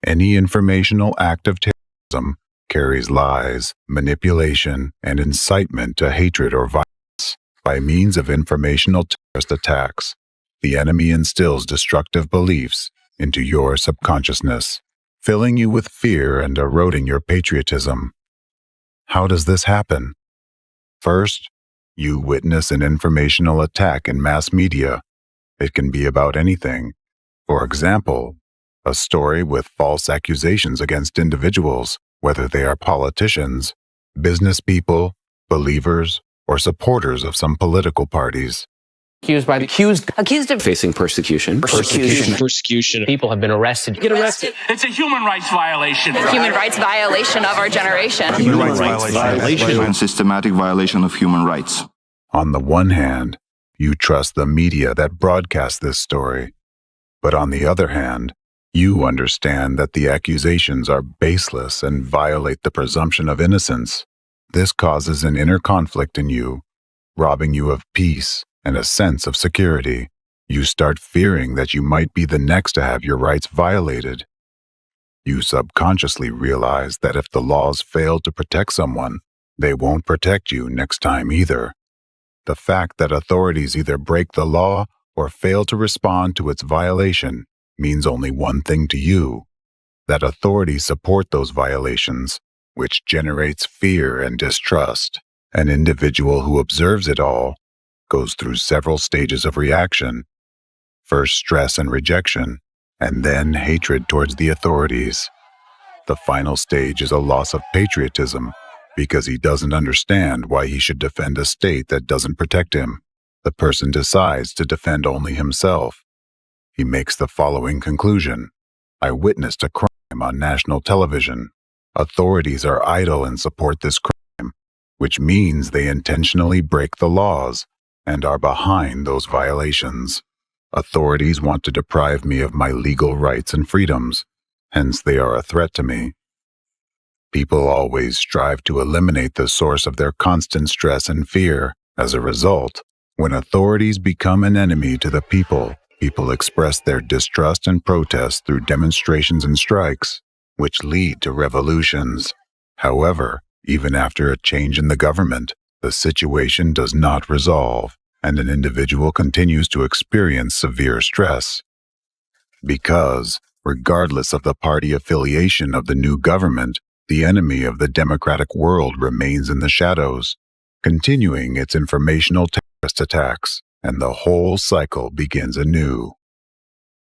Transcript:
Any informational act of terrorism carries lies, manipulation, and incitement to hatred or violence. By means of informational terrorist attacks, the enemy instills destructive beliefs into your subconsciousness, filling you with fear and eroding your patriotism. How does this happen? First, you witness an informational attack in mass media. It can be about anything. For example, a story with false accusations against individuals, whether they are politicians, business people, believers, or supporters of some political parties. Accused of facing persecution. People have been arrested. Get arrested. It's a human rights violation. Human rights violation of our generation. Human rights violation. And systematic violation of human rights. On the one hand, you trust the media that broadcasts this story. But on the other hand, you understand that the accusations are baseless and violate the presumption of innocence. This causes an inner conflict in you, robbing you of peace and a sense of security. You start fearing that you might be the next to have your rights violated. You subconsciously realize that if the laws fail to protect someone, they won't protect you next time either. The fact that authorities either break the law or fail to respond to its violation means only one thing to you: that authorities support those violations, which generates fear and distrust. An individual who observes it all goes through several stages of reaction. First stress and rejection, and then hatred towards the authorities. The final stage is a loss of patriotism, because he doesn't understand why he should defend a state that doesn't protect him. The person decides to defend only himself. He makes the following conclusion: I witnessed a crime on national television. Authorities are idle and support this crime, which means they intentionally break the laws and are behind those violations. Authorities want to deprive me of my legal rights and freedoms, hence they are a threat to me. People always strive to eliminate the source of their constant stress and fear. As a result, when authorities become an enemy to the people, people express their distrust and protest through demonstrations and strikes, which lead to revolutions. However, even after a change in the government, the situation does not resolve, and an individual continues to experience severe stress. Because, regardless of the party affiliation of the new government, the enemy of the democratic world remains in the shadows, continuing its informational terrorist attacks, and the whole cycle begins anew.